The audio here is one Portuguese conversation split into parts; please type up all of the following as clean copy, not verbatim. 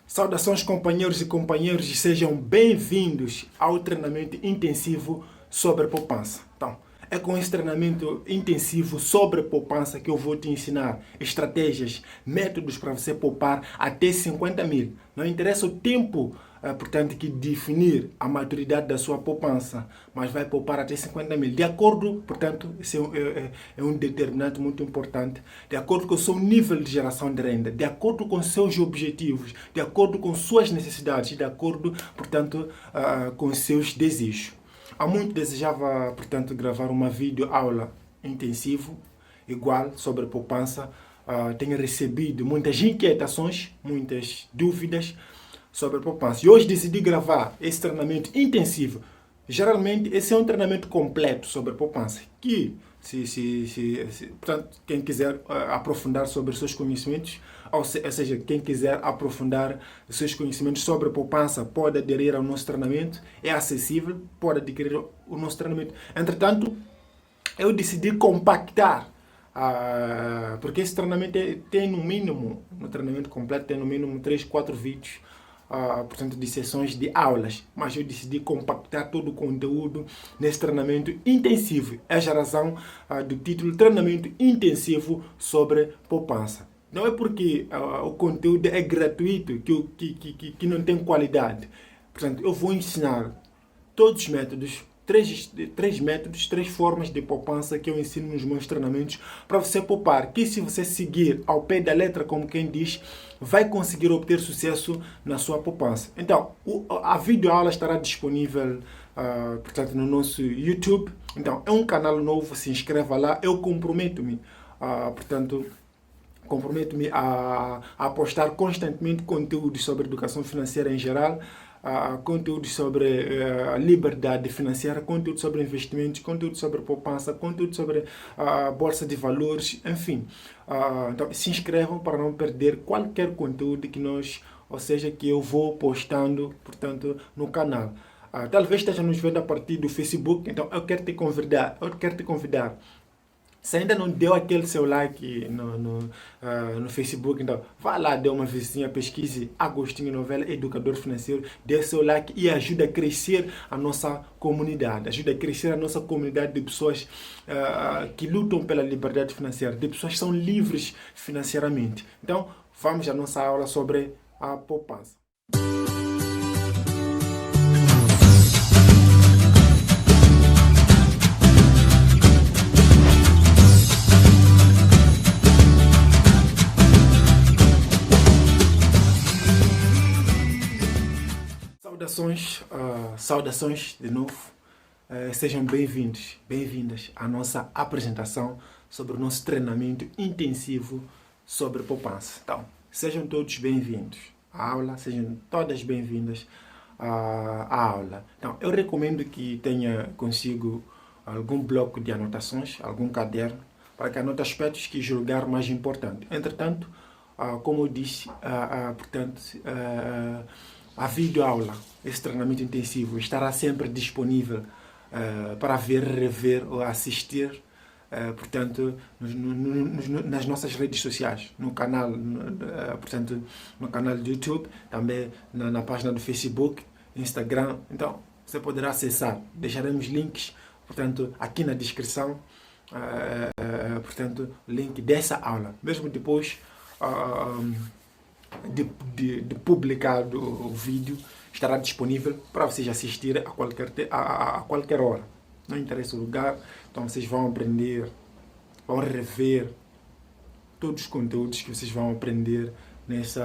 Saudações companheiros e companheiras e sejam bem-vindos ao treinamento intensivo sobre poupança. Então, é com esse treinamento intensivo sobre poupança que eu vou te ensinar estratégias, métodos para você poupar até 50 mil. Não interessa o tempo, portanto, que definir a maturidade da sua poupança, mas vai poupar até 50 mil. De acordo, portanto, esse é um determinante muito importante, de acordo com o seu nível de geração de renda, de acordo com seus objetivos, de acordo com suas necessidades, de acordo, portanto, com seus desejos. Há muito desejava, portanto, gravar uma videoaula intensivo, igual, sobre poupança. Tenho recebido muitas inquietações, muitas dúvidas sobre poupança. E hoje decidi gravar esse treinamento intensivo. Geralmente, esse é um treinamento completo sobre poupança, que, portanto, quem quiser aprofundar sobre os seus conhecimentos, ou seja, quem quiser aprofundar os seus conhecimentos sobre poupança, pode aderir ao nosso treinamento, é acessível, pode adquirir o nosso treinamento. Entretanto, eu decidi compactar, porque esse treinamento tem no mínimo, no treinamento completo, tem no mínimo 3, 4 vídeos, portanto, de sessões de aulas, mas eu decidi compactar todo o conteúdo nesse treinamento intensivo. Essa é a razão do título Treinamento Intensivo sobre Poupança. Não é porque o conteúdo é gratuito que não tem qualidade. Portanto, eu vou ensinar todos os métodos, três métodos, 3 formas de poupança que eu ensino nos meus treinamentos para você poupar, que se você seguir ao pé da letra, como quem diz, vai conseguir obter sucesso na sua poupança. Então, a videoaula estará disponível, portanto, no nosso YouTube. Então, é um canal novo, se inscreva lá. Eu comprometo-me, portanto, a postar constantemente conteúdos sobre educação financeira em geral, conteúdos sobre liberdade financeira, conteúdo sobre investimentos, conteúdo sobre poupança, conteúdo sobre bolsa de valores, enfim. Então, se inscrevam para não perder qualquer conteúdo que eu vou postando, portanto, no canal. Talvez esteja nos vendo a partir do Facebook, então eu quero te convidar. Se ainda não deu aquele seu like no Facebook, então vá lá, dê uma vizinha, pesquise Agostinho Novella, educador financeiro, dê seu like e ajude a crescer a nossa comunidade. Ajude a crescer a nossa comunidade de pessoas que lutam pela liberdade financeira, de pessoas que são livres financeiramente. Então, vamos à nossa aula sobre a poupança. Saudações de novo, sejam bem-vindos, bem-vindas à nossa apresentação sobre o nosso treinamento intensivo sobre poupança. Então, sejam todos bem-vindos à aula, sejam todas bem-vindas à aula. Então, eu recomendo que tenha consigo algum bloco de anotações, algum caderno, para que anote aspectos que julgar mais importantes. Entretanto, como eu disse, portanto, a videoaula, esse treinamento intensivo, estará sempre disponível para ver, rever ou assistir, portanto, nas nossas redes sociais, no canal, portanto, no canal do YouTube, também na página do Facebook, Instagram. Então, você poderá acessar. Deixaremos links, portanto, aqui na descrição, portanto, link dessa aula. Mesmo depois de publicado o vídeo, estará disponível para vocês assistirem a qualquer hora. Não interessa o lugar, então vocês vão aprender, vão rever todos os conteúdos que vocês vão aprender nessa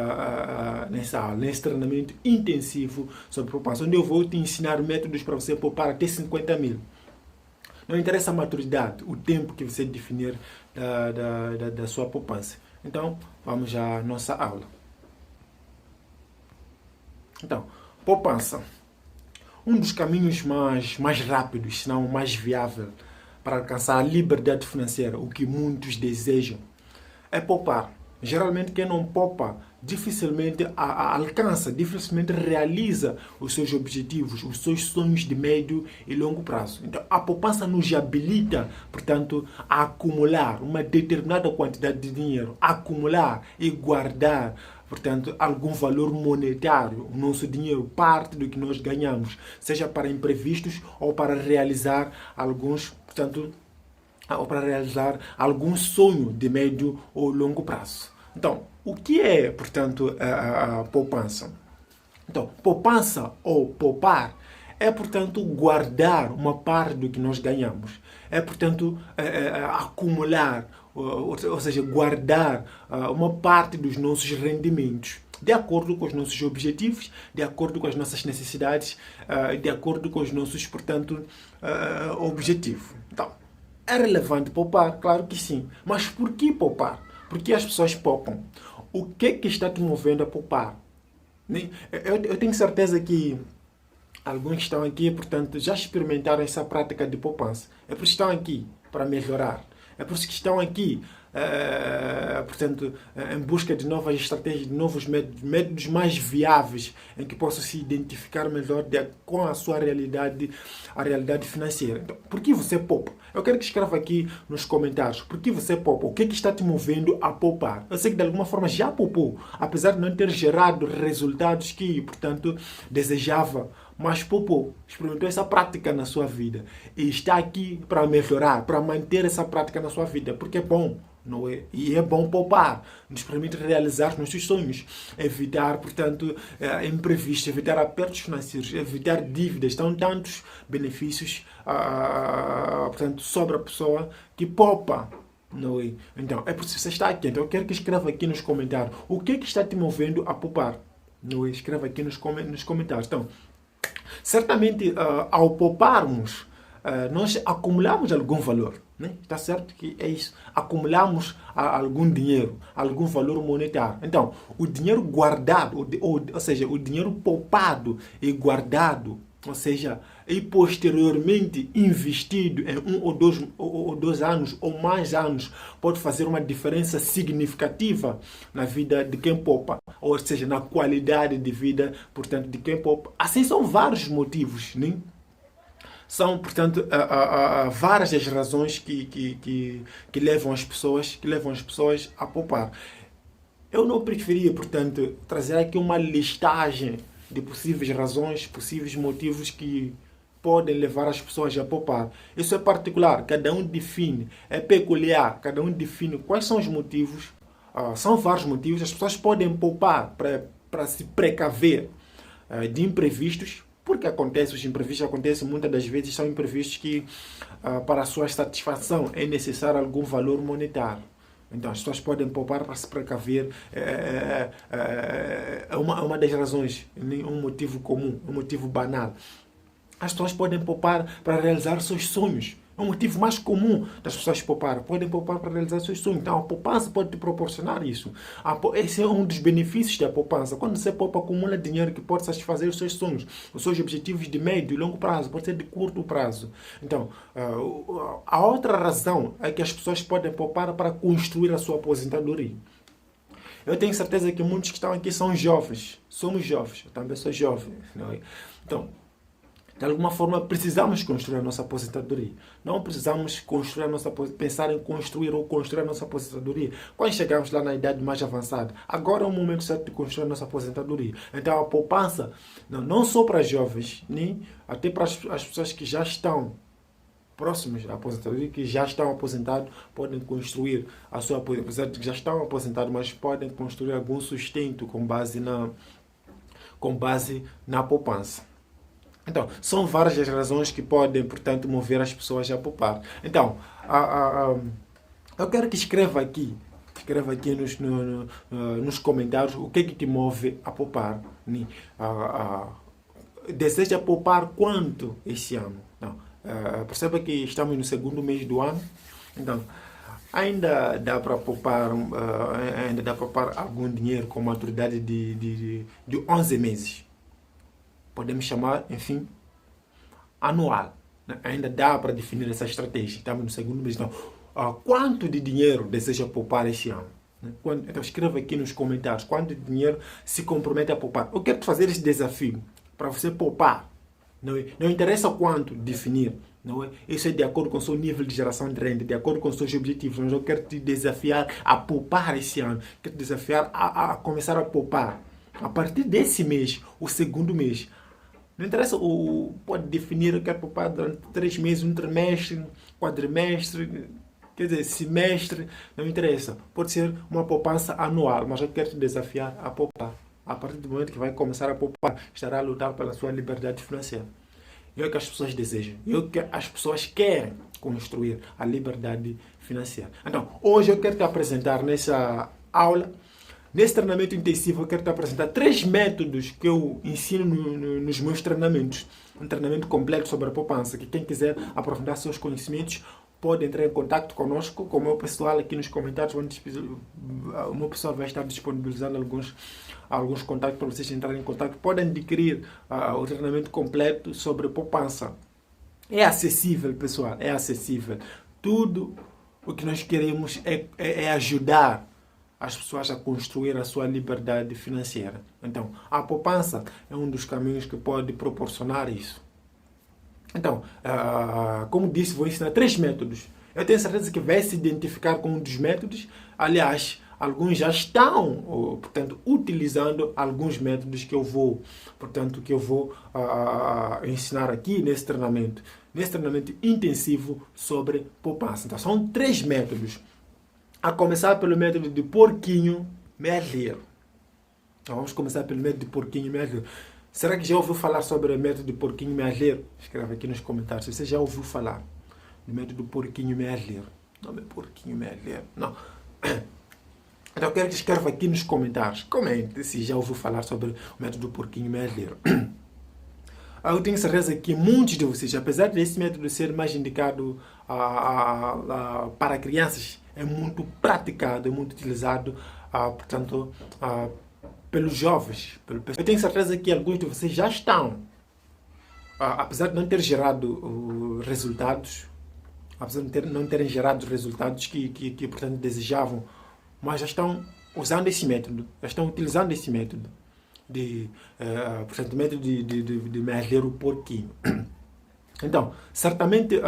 aula, nesse treinamento intensivo sobre poupança, onde eu vou te ensinar métodos para você poupar até 50 mil. Não interessa a maturidade, o tempo que você definir da sua poupança. Então, vamos à nossa aula. Então, poupança. Um dos caminhos mais rápidos, se não mais viável, para alcançar a liberdade financeira, o que muitos desejam, é poupar. Geralmente, quem não poupa dificilmente alcança, dificilmente realiza os seus objetivos, os seus sonhos de médio e longo prazo. Então, a poupança nos habilita, portanto, a acumular uma determinada quantidade de dinheiro, acumular e guardar portanto, algum valor monetário. O nosso dinheiro, parte do que nós ganhamos, seja para imprevistos ou para realizar alguns, portanto, ou para realizar algum sonho de médio ou longo prazo. Então, o que é, portanto, a poupança? Então, poupança ou poupar é, portanto, guardar uma parte do que nós ganhamos. É, portanto, acumular, ou seja, guardar uma parte dos nossos rendimentos de acordo com os nossos objetivos, de acordo com as nossas necessidades, de acordo com os nossos, portanto, objetivos. Então, é relevante poupar? Claro que sim. Mas por que poupar? Por que as pessoas poupam? O que é que está te movendo a poupar? Eu tenho certeza que alguns que estão aqui, portanto, já experimentaram essa prática de poupança. É por isso que estão aqui, para melhorar. É por isso que estão aqui, portanto, em busca de novas estratégias, de novos métodos mais viáveis, em que possam se identificar melhor com a sua realidade, a realidade financeira. Então, por que você poupa? Eu quero que escreva aqui nos comentários. Por que você poupa? O que é que está te movendo a poupar? Eu sei que de alguma forma já poupou, apesar de não ter gerado resultados que, portanto, desejava, mas poupou, experimentou essa prática na sua vida e está aqui para melhorar, para manter essa prática na sua vida, porque é bom, não é? E é bom poupar, nos permite realizar nossos sonhos, evitar, portanto, imprevistos, evitar apertos financeiros, evitar dívidas. Estão tantos benefícios, portanto, sobre a pessoa que poupa. Não é? Então, é por isso que você está aqui. Então, eu quero que escreva aqui nos comentários o que é que está te movendo a poupar. Não é? Escreva aqui nos comentários. Então, certamente, ao pouparmos, nós acumulamos algum valor. Né? Está certo que é isso. Acumulamos algum dinheiro, algum valor monetário. Então, o dinheiro guardado, ou seja, o dinheiro poupado e guardado, ou seja, e posteriormente investido em 1 ou 2 anos ou mais anos, pode fazer uma diferença significativa na vida de quem poupa, ou seja, na qualidade de vida, portanto, de quem poupa. Assim, são vários motivos, né? São, portanto, várias as razões que levam as pessoas a poupar. Eu não preferia, portanto, trazer aqui uma listagem de possíveis razões, possíveis motivos que podem levar as pessoas a poupar. Isso é particular, cada um define, é peculiar, cada um define quais são os motivos. São vários motivos, as pessoas podem poupar para se precaver de imprevistos, porque os imprevistos acontecem muitas das vezes, são imprevistos que, para a sua satisfação, é necessário algum valor monetário. Então, as pessoas podem poupar para se precaver. É uma das razões, um motivo comum, um motivo banal. As pessoas podem poupar para realizar seus sonhos. É um motivo mais comum das pessoas poupar. Podem poupar para realizar seus sonhos. Então, a poupança pode te proporcionar isso. Esse é um dos benefícios da poupança. Quando você poupa, acumula dinheiro que pode satisfazer os seus sonhos, os seus objetivos de médio e longo prazo, pode ser de curto prazo. Então, a outra razão é que as pessoas podem poupar para construir a sua aposentadoria. Eu tenho certeza que muitos que estão aqui são jovens. Somos jovens. Eu também sou jovem. Não é? Então, de alguma forma, precisamos construir a nossa aposentadoria. Não precisamos pensar em construir a nossa aposentadoria quando chegarmos lá na idade mais avançada. Agora é o momento certo de construir a nossa aposentadoria. Então, a poupança, não só para jovens, nem até para as pessoas que já estão próximos à aposentadoria, que já estão aposentados, podem construir a sua aposentadoria, apesar de que já estão aposentados, mas podem construir algum sustento com base na poupança. Então, são várias as razões que podem, portanto, mover as pessoas a poupar. Então, eu quero que escreva aqui nos comentários o que é que te move a poupar. Né? Deseja poupar quanto este ano? Não. Perceba que estamos no segundo mês do ano. Então, ainda dá para poupar algum dinheiro com maturidade de 11 meses. Podemos chamar, enfim, anual. Ainda dá para definir essa estratégia. Estamos no segundo mês. Então, quanto de dinheiro deseja poupar este ano? Então, escreva aqui nos comentários quanto de dinheiro se compromete a poupar. Eu quero te fazer esse desafio para você poupar Não é? Não interessa quanto definir. Não é? Isso é de acordo com o seu nível de geração de renda, de acordo com os seus objetivos. Mas eu quero te desafiar a poupar esse ano. Quero te desafiar a começar a poupar. A partir desse mês, o segundo mês. Não interessa, pode definir, eu quero poupar durante 3 meses, um trimestre, quadrimestre, quer dizer, semestre, não interessa. Pode ser uma poupança anual, mas eu quero te desafiar a poupar. A partir do momento que vai começar a poupar, estará a lutar pela sua liberdade financeira. É o que as pessoas desejam. É o que as pessoas querem construir, a liberdade financeira. Então, hoje eu quero te apresentar nessa aula, nesse treinamento intensivo, eu quero te apresentar 3 métodos que eu ensino nos meus treinamentos. Um treinamento completo sobre a poupança, que quem quiser aprofundar seus conhecimentos pode entrar em contato conosco, com o meu pessoal aqui nos comentários. O meu pessoal vai estar disponibilizando alguns contatos para vocês entrarem em contato. Podem adquirir o treinamento completo sobre poupança. É acessível, pessoal, é acessível. Tudo o que nós queremos é ajudar as pessoas a construir a sua liberdade financeira. Então, a poupança é um dos caminhos que pode proporcionar isso. Então, como disse, vou ensinar 3 métodos. Eu tenho certeza que vai se identificar com um dos métodos. Aliás, alguns já estão, portanto, utilizando alguns métodos que eu vou, ensinar aqui nesse treinamento intensivo sobre poupança. Então, são 3 métodos. A começar pelo método de porquinho medleiro. Então, vamos começar pelo método de porquinho medleiro. Será que já ouviu falar sobre o método de porquinho medleiro? Escreve aqui nos comentários se você já ouviu falar do método porquinho medleiro. Não é porquinho medleiro, não. Então eu quero que escreva aqui nos comentários. Comente se já ouviu falar sobre o método porquinho medleiro. Eu tenho certeza que muitos de vocês, apesar desse método ser mais indicado para crianças, é muito praticado, é muito utilizado, pelos jovens. Eu tenho certeza que alguns de vocês já estão, apesar de não ter gerado resultados, apesar de não terem gerado resultados que portanto, desejavam, mas já estão usando esse método, já estão utilizando esse método, portanto, método de merleiro porquinho. Então, certamente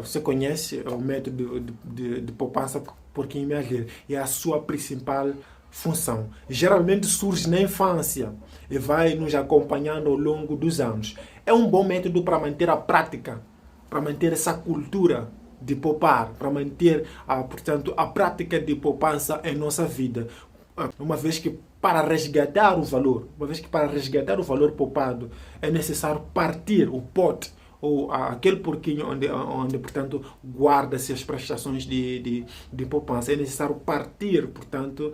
você conhece o método de poupança porquinho merleiro e é a sua principal função. Geralmente surge na infância e vai nos acompanhando ao longo dos anos. É um bom método para manter a prática, para manter essa cultura de poupar, para manter, portanto, a prática de poupança em nossa vida. Uma vez que para resgatar o valor poupado, é necessário partir o pote, ou aquele porquinho onde portanto, guarda-se as prestações de poupança. É necessário partir, portanto,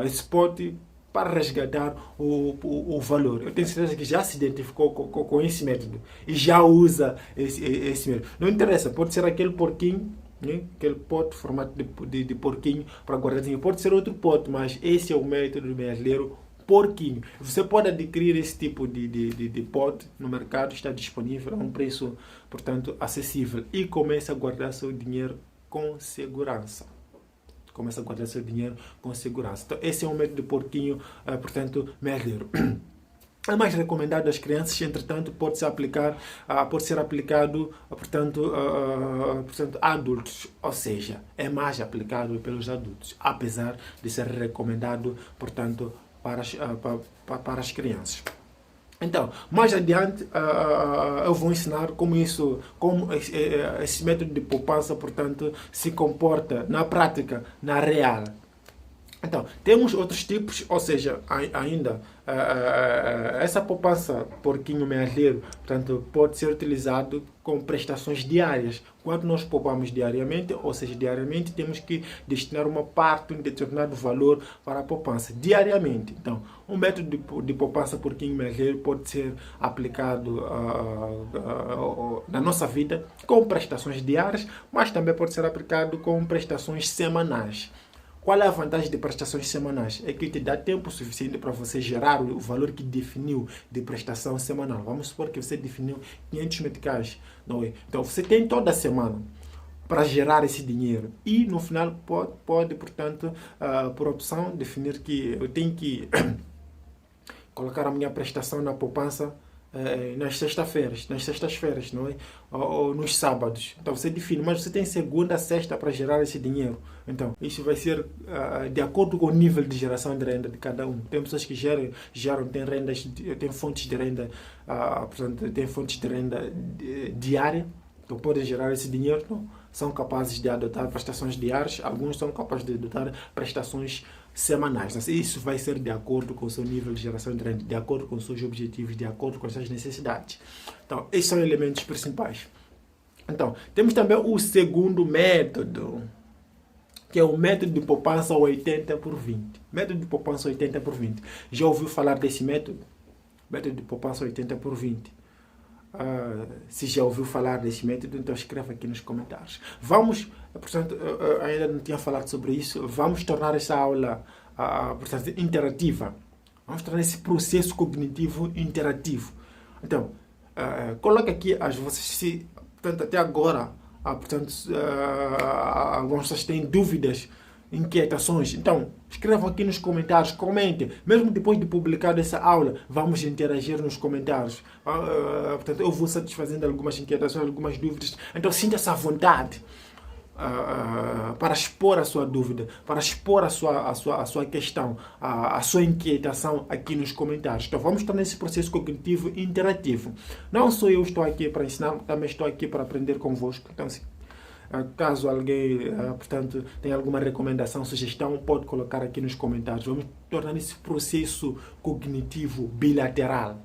esse pote para resgatar o valor. Eu tenho certeza que já se identificou com esse método e já usa esse método. Não interessa, pode ser aquele porquinho, né? Aquele pote, formato de porquinho para guardar dinheiro. Pode ser outro pote, mas esse é o método brasileiro porquinho. Você pode adquirir esse tipo de pote no mercado, está disponível a um preço, portanto, acessível. E comece a guardar seu dinheiro com segurança. Então, esse é um método de porquinho, portanto, medleiro. É mais recomendado às crianças, entretanto, pode ser aplicado, portanto, a adultos. Ou seja, é mais aplicado pelos adultos, apesar de ser recomendado, portanto, para as crianças. Então, mais adiante, eu vou ensinar como esse método de poupança, portanto, se comporta na prática, na real. Então, temos outros tipos, ou seja, ainda essa poupança porquinho medleiro, portanto, pode ser utilizado com prestações diárias. Quando nós poupamos diariamente, ou seja, diariamente temos que destinar uma parte, um determinado valor para a poupança, diariamente. Então, um método de poupança porquinho medleiro pode ser aplicado na nossa vida com prestações diárias, mas também pode ser aplicado com prestações semanais. Qual é a vantagem de prestações semanais? É que te dá tempo suficiente para você gerar o valor que definiu de prestação semanal. Vamos supor que você definiu 500 meticais, não é? Então, você tem toda a semana para gerar esse dinheiro. E, no final, pode portanto, por opção, definir que eu tenho que colocar a minha prestação na poupança nas sextas-feiras, não é? Ou nos sábados. Então você define, mas você tem segunda a sexta para gerar esse dinheiro. Então, isso vai ser de acordo com o nível de geração de renda de cada um. Tem pessoas que geram tem fontes de renda, portanto, tem fontes de renda diária, então podem gerar esse dinheiro, não? São capazes de adotar prestações diárias, alguns são capazes de adotar prestações semanais. Então, isso vai ser de acordo com o seu nível de geração de renda, de acordo com os seus objetivos, de acordo com as suas necessidades. Então, esses são elementos principais. Então, temos também o segundo método, que é o método de poupança 80/20. Método de poupança 80/20. Já ouviu falar desse método? Método de poupança 80/20. Se já ouviu falar desse método, então escreva aqui nos comentários. Portanto, ainda não tinha falado sobre isso, vamos tornar essa aula portanto, interativa. Vamos tornar esse processo cognitivo interativo. Então, coloque aqui as vossas, portanto, até agora, portanto, algumas pessoas têm dúvidas, inquietações. Então, escrevam aqui nos comentários, comentem. Mesmo depois de publicar essa aula, vamos interagir nos comentários. Portanto, eu vou satisfazendo algumas inquietações, algumas dúvidas. Então, sinta-se à vontade para expor a sua dúvida, para expor a sua questão, a sua inquietação aqui nos comentários. Então, vamos tornar esse processo cognitivo interativo. Não só eu estou aqui para ensinar, também estou aqui para aprender convosco. Então, caso alguém, portanto, tenha alguma recomendação, sugestão, pode colocar aqui nos comentários. Vamos tornar esse processo cognitivo bilateral.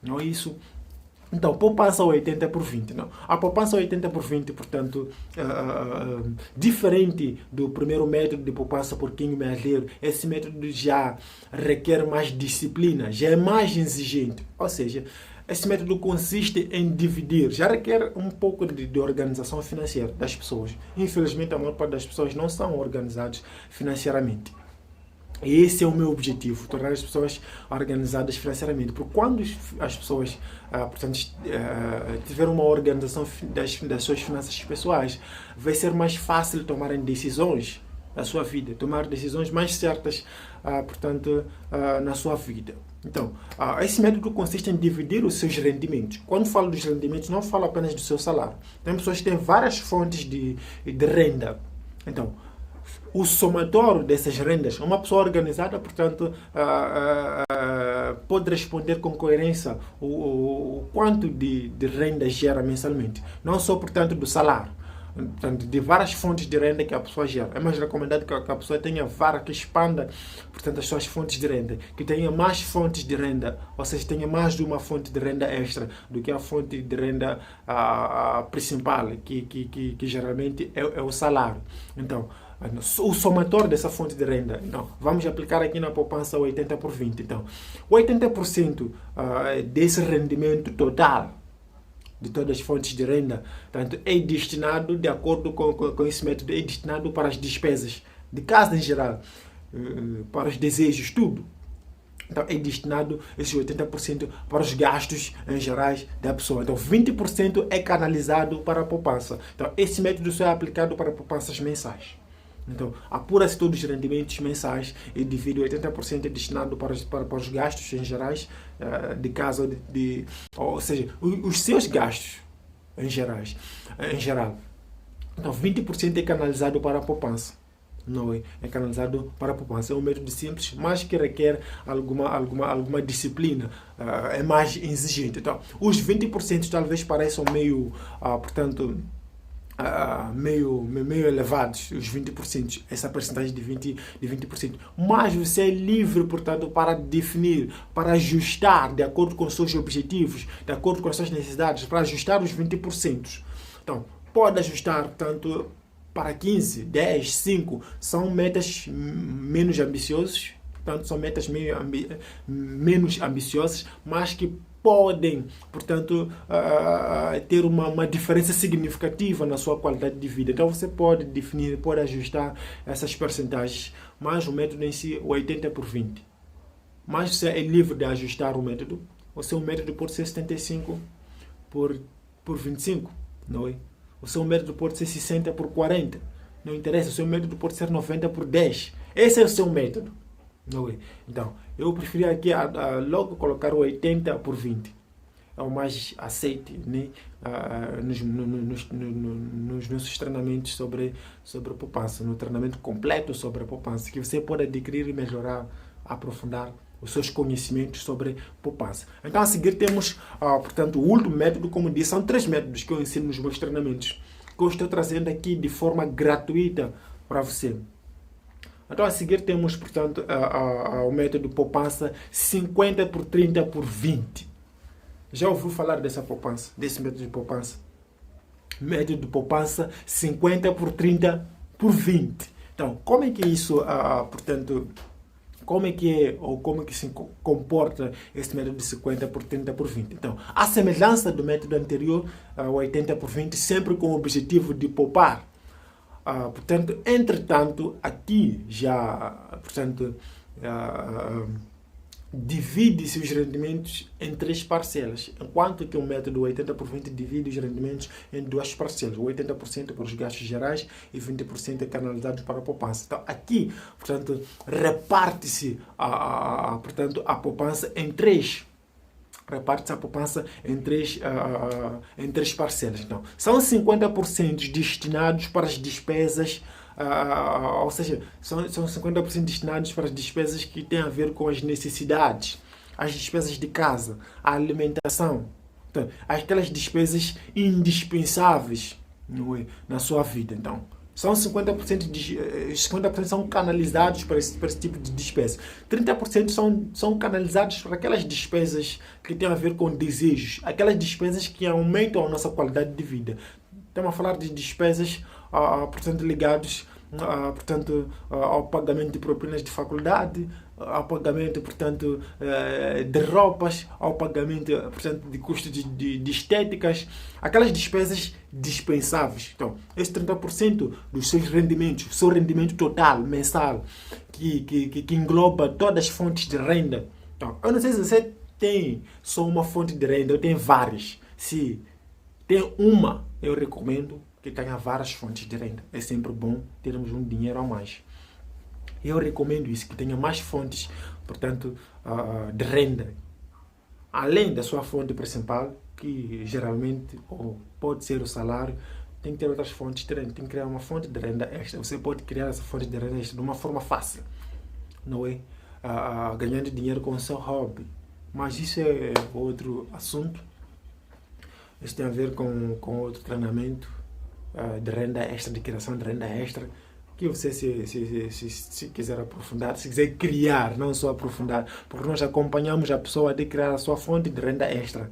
Não é isso? Então, poupança 80/20. Não? A poupança 80/20, portanto, diferente do primeiro método de poupança por pouquinho mais ler, esse método já requer mais disciplina, já é mais exigente. Ou seja, esse método consiste em dividir, já requer um pouco de organização financeira das pessoas. Infelizmente, a maior parte das pessoas não são organizadas financeiramente. E esse é o meu objetivo, tornar as pessoas organizadas financeiramente. Porque quando as pessoas portanto, tiverem uma organização das suas finanças pessoais, vai ser mais fácil tomarem decisões na sua vida, tomar decisões mais certas, portanto, na sua vida. Então, esse método consiste em dividir os seus rendimentos. Quando falo dos rendimentos, não falo apenas do seu salário. Tem pessoas que têm várias fontes de renda. Então, o somatório dessas rendas, uma pessoa organizada, portanto, pode responder com coerência o quanto de renda gera mensalmente. Não só, portanto, do salário. Portanto, de várias fontes de renda que a pessoa gera. É mais recomendado que a pessoa tenha várias, que expanda, portanto, as suas fontes de renda, que tenha mais fontes de renda, ou seja, tenha mais de uma fonte de renda extra do que a fonte de renda principal, que geralmente é o salário. Então, o somatório dessa fonte de renda. Então, vamos aplicar aqui na poupança 80/20. Então, 80% desse rendimento total de todas as fontes de renda, portanto, é destinado, de acordo com esse método, é destinado para as despesas de casa em geral, para os desejos, tudo. Então, é destinado esses 80% para os gastos em gerais da pessoa. Então, 20% é canalizado para a poupança. Então, esse método só é aplicado para poupanças mensais. Então, apura-se todos os rendimentos mensais e divide 80% destinado para os gastos em gerais de casa, ou seja, os seus gastos em geral. Então, 20% é canalizado para a poupança. Não é canalizado para a poupança. É um método simples, mas que requer alguma disciplina, é mais exigente. Então, os 20% talvez pareçam meio, portanto, meio elevados, os 20%, essa percentagem de 20%. Mas você é livre, portanto, para definir, para ajustar de acordo com os seus objetivos, de acordo com as suas necessidades, para ajustar os 20%. Então, pode ajustar tanto para 15, 10, 5, são metas menos ambiciosas, portanto, são metas menos ambiciosas, mas que podem, portanto, ter uma diferença significativa na sua qualidade de vida. Então, você pode definir, pode ajustar essas percentagens, mas o método em si, o 80/20. Mas você é livre de ajustar o método. O seu método pode ser 75 por 25, não é? O seu método pode ser 60 por 40, não interessa. O seu método pode ser 90 por 10. Esse é o seu método. Não é? Então, eu preferi aqui logo colocar o 80/20. é o mais aceite, né? Nos nossos treinamentos sobre a poupança, no treinamento completo sobre a poupança, que você pode adquirir e melhorar, aprofundar os seus conhecimentos sobre poupança. Então, a seguir temos, portanto, o último método, como disse, são 3 métodos que eu ensino nos meus treinamentos, que eu estou trazendo aqui de forma gratuita para você. Então, a seguir temos, portanto, o método poupança 50 por 30 por 20. Já ouviu falar dessa poupança, desse método de poupança? Método de poupança 50 por 30 por 20. Então, como é que isso, portanto, como é que é, ou como é que se comporta esse método de 50 por 30 por 20? Então, a semelhança do método anterior, o 80 por 20, sempre com o objetivo de poupar. Portanto, entretanto, aqui já, portanto, divide-se os rendimentos em 3 parcelas, enquanto que o método 80 por 20 divide os rendimentos em 2 parcelas, 80% para os gastos gerais e 20% é canalizado para a poupança. Então, aqui, portanto, reparte-se portanto, a poupança em 3. Reparte-se a poupança em três parcelas. Então, são 50% destinados para as despesas, ou seja, são 50% destinados para as despesas que têm a ver com as necessidades, as despesas de casa, a alimentação, então, aquelas despesas indispensáveis na sua vida. Então, são 50% são canalizados para esse tipo de despesa. 30% são canalizados para aquelas despesas que têm a ver com desejos, aquelas despesas que aumentam a nossa qualidade de vida. Estamos a falar de despesas, portanto, ligados portanto, ao pagamento de propinas de faculdade, ao pagamento, portanto, de roupas, ao pagamento, portanto, de custos de estéticas, aquelas despesas dispensáveis. Então, esse 30% dos seus rendimentos, o seu rendimento total, mensal, que engloba todas as fontes de renda. Então, eu não sei se você tem só uma fonte de renda, eu tenho várias. Se tem uma, eu recomendo que tenha várias fontes de renda. É sempre bom termos um dinheiro a mais. Eu recomendo isso, que tenha mais fontes, portanto, de renda. Além da sua fonte principal, que geralmente ou pode ser o salário, tem que ter outras fontes de renda. Tem que criar uma fonte de renda extra. Você pode criar essa fonte de renda extra de uma forma fácil, não é? Ganhando dinheiro com o seu hobby. Mas isso é outro assunto. Isso tem a ver com outro treinamento de renda extra, de criação de renda extra, que você, se quiser aprofundar, se quiser criar, não só aprofundar, porque nós acompanhamos a pessoa até criar a sua fonte de renda extra.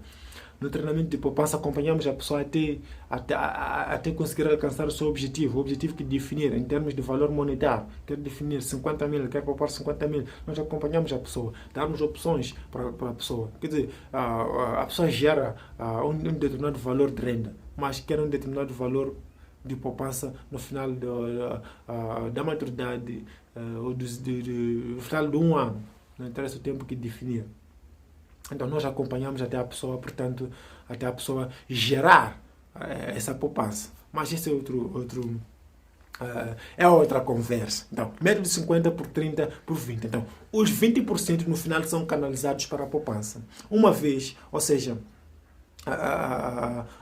No treinamento de poupança, acompanhamos a pessoa até conseguir alcançar o seu objetivo, o objetivo que definir em termos de valor monetário. Quer definir 50 mil, quer poupar 50 mil. Nós acompanhamos a pessoa, damos opções para a pessoa. Quer dizer, a pessoa gera um determinado valor de renda, mas quer um determinado valor de poupança no final da maturidade, ou no final de um ano. Não interessa o tempo que definir. Então, nós acompanhamos até a pessoa, portanto, até a pessoa gerar essa poupança. Mas esse é outra conversa. Então, método de 50 por 30 por 20. Então, os 20% no final são canalizados para a poupança. Uma vez, ou seja,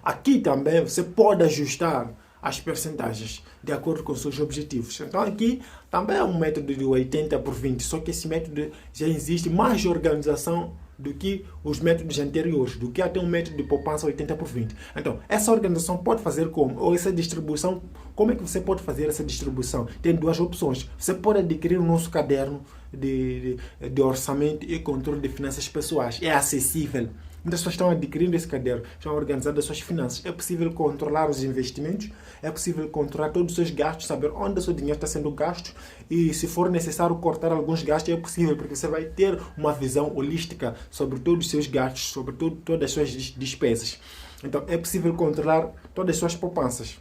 aqui também você pode ajustar as percentagens de acordo com os seus objetivos. Então, aqui também é um método de 80 por 20, só que esse método já existe mais organização do que os métodos anteriores, do que até um método de poupança 80 por 20. Então, essa organização pode fazer como? Ou essa distribuição, como é que você pode fazer essa distribuição? Tem 2 opções. Você pode adquirir o nosso caderno de orçamento e controle de finanças pessoais. É acessível. Muitas pessoas estão adquirindo esse caderno, estão organizando as suas finanças. É possível controlar os investimentos, é possível controlar todos os seus gastos, saber onde o seu dinheiro está sendo gasto e, se for necessário cortar alguns gastos, é possível, porque você vai ter uma visão holística sobre todos os seus gastos, sobre todas as suas despesas. Então, é possível controlar todas as suas poupanças.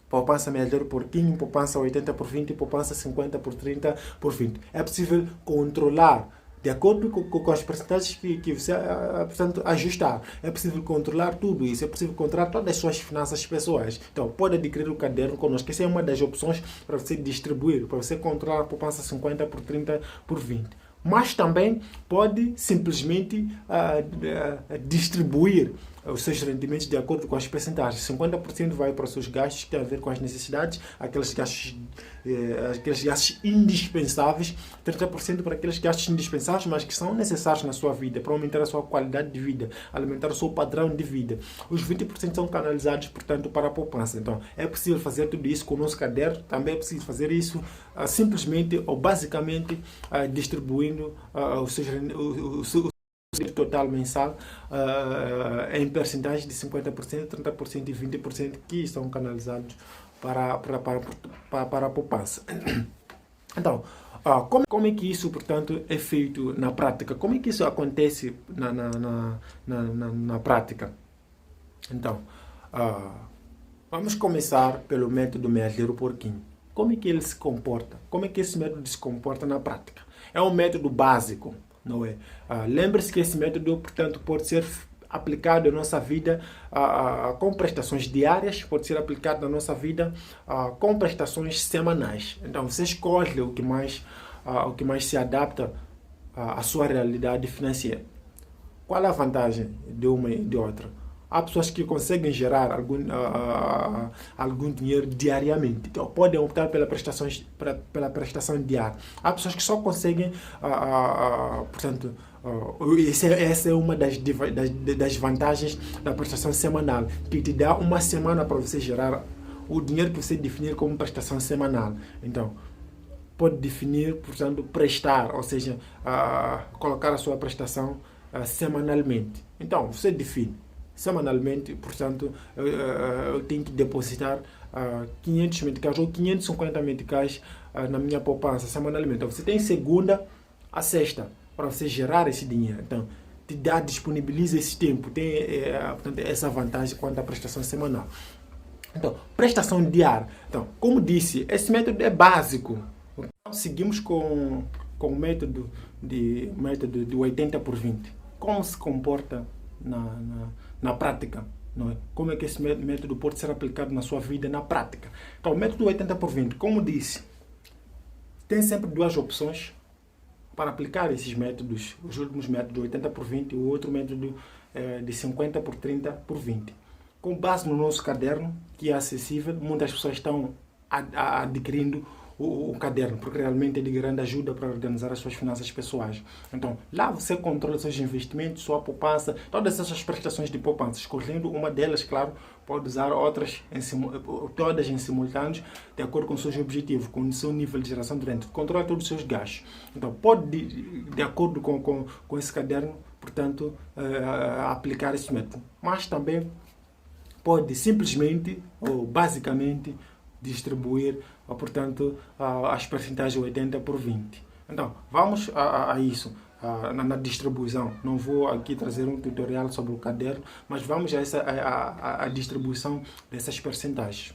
Poupança melhor por 15, poupança 80 por 20, poupança 50 por 30 por 20. É possível controlar de acordo com as percentagens que você, portanto, ajustar. É possível controlar tudo isso, é possível controlar todas as suas finanças pessoais. Então, pode adquirir o caderno conosco. Essa é uma das opções para você distribuir, para você controlar a poupança 50 por 30 por 20. Mas também pode simplesmente distribuir os seus rendimentos de acordo com as percentagens. 50% vai para os seus gastos que têm a ver com as necessidades, aqueles gastos indispensáveis, 30% para aqueles gastos indispensáveis, mas que são necessários na sua vida, para aumentar a sua qualidade de vida, alimentar o seu padrão de vida. Os 20% são canalizados, portanto, para a poupança. Então, é possível fazer tudo isso com o nosso caderno, também é possível fazer isso simplesmente ou basicamente distribuindo o seu total mensal em percentagem de 50%, 30% e 20% que estão canalizados para a poupança. Então, como é que isso, portanto, é feito na prática? Como é que isso acontece na prática? Então, vamos começar pelo método Meadeiro Porquinho. Como é que ele se comporta? Como é que esse método se comporta na prática? É um método básico, não é? Lembre-se que esse método, portanto, pode ser aplicado na nossa vida com prestações diárias, pode ser aplicado na nossa vida com prestações semanais. Então, você escolhe o que mais se adapta à sua realidade financeira. Qual é a vantagem de uma e de outra? Há pessoas que conseguem gerar algum dinheiro diariamente. Então, podem optar pela prestação diária. Há pessoas que só conseguem, portanto, essa é uma das vantagens da prestação semanal, que te dá uma semana para você gerar o dinheiro que você definir como prestação semanal. Então, pode definir, portanto, prestar, ou seja, colocar a sua prestação semanalmente. Então, você define. Semanalmente, portanto, eu tenho que depositar 500 meticais ou 550 meticais na minha poupança semanalmente. Então, você tem segunda a sexta para você gerar esse dinheiro. Então, disponibiliza esse tempo, tem portanto, essa vantagem quanto à prestação semanal. Então, prestação diária. Então, como disse, esse método é básico. Então, seguimos com o método de 80/20. Como se comporta na prática? Não é? Como é que esse método pode ser aplicado na sua vida na prática? Então, o método 80/20, como disse, tem sempre duas opções para aplicar esses métodos, os últimos métodos 80/20 e o outro método de 50/30/20. Com base no nosso caderno, que é acessível, muitas pessoas estão adquirindo o caderno, porque realmente é de grande ajuda para organizar as suas finanças pessoais. Então, lá você controla seus investimentos, sua poupança, todas essas prestações de poupança. Escolhendo uma delas, claro, pode usar outras, todas em simultâneo, de acordo com os seus objetivos, com o seu nível de geração de renda. Controla todos os seus gastos. Então, pode, de acordo com esse caderno, portanto, aplicar esse método. Mas também pode simplesmente, ou basicamente, distribuir, portanto, as percentagens 80/20. Então, vamos a isso, na distribuição. Não vou aqui trazer um tutorial sobre o caderno, mas vamos a distribuição dessas percentagens.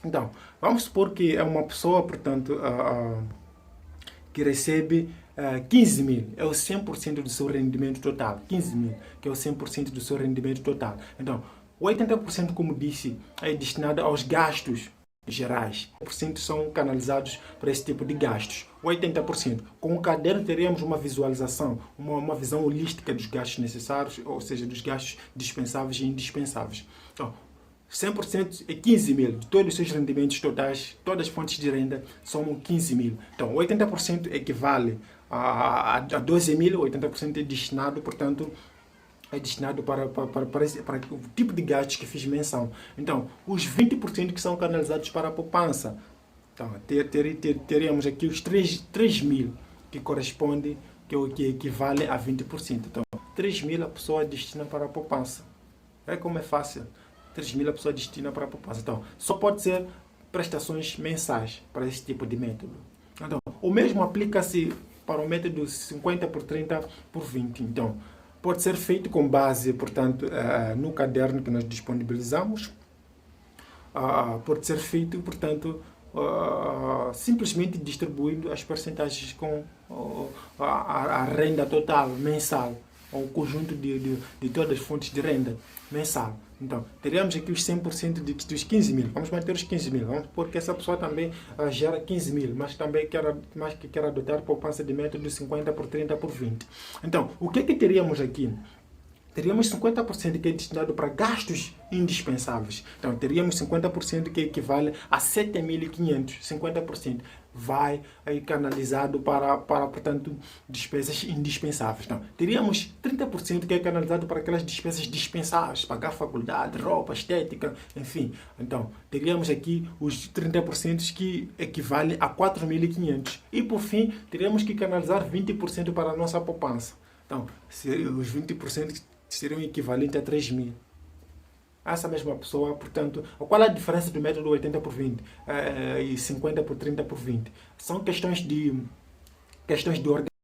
Então, vamos supor que é uma pessoa, portanto, que recebe 15 mil, é o 100% do seu rendimento total. 15 mil, que é o 100% do seu rendimento total. Então, o 80%, como disse, é destinado aos gastos gerais. 80% são canalizados para esse tipo de gastos. 80%. Com o caderno teríamos uma visualização, uma visão holística dos gastos necessários, ou seja, dos gastos dispensáveis e indispensáveis. Então, 100% é 15 mil. De todos os seus rendimentos totais, todas as fontes de renda, somam 15 mil. Então, 80% equivale a 12 mil, 80% é destinado, portanto, para o tipo de gastos que fiz menção. Então, os 20% que são canalizados para a poupança. Então, teríamos aqui os 3 mil, que corresponde, que equivale a 20%. Então, 3 mil a pessoa destina para a poupança. É como é fácil. 3 mil a pessoa destina para a poupança. Então, só pode ser prestações mensais para esse tipo de método. Então, o mesmo aplica-se para o método 50/30/20. Então, pode ser feito com base, portanto, no caderno que nós disponibilizamos. Pode ser feito, portanto, simplesmente distribuindo as percentagens com a renda total mensal. ao conjunto de todas as fontes de renda mensal. Então, teríamos aqui os 100% dos 15 mil. Vamos manter os 15 mil. Vamos supor que essa pessoa também gera 15 mil, mas também quer adotar poupança de método 50 por 30 por 20. Então, o que teríamos aqui? Teríamos 50% que é destinado para gastos indispensáveis. Então, teríamos 50% que equivale a 7.500. 50% vai aí canalizado portanto, despesas indispensáveis. Então, teríamos 30% que é canalizado para aquelas despesas dispensáveis, pagar faculdade, roupa, estética, enfim. Então, teríamos aqui os 30% que equivale a 4.500. E, por fim, teríamos que canalizar 20% para a nossa poupança. Então, os 20% seriam equivalentes a 3 mil. Essa mesma pessoa, portanto, qual é a diferença do método 80 por 20 e 50 por 30 por 20? São questões de organização.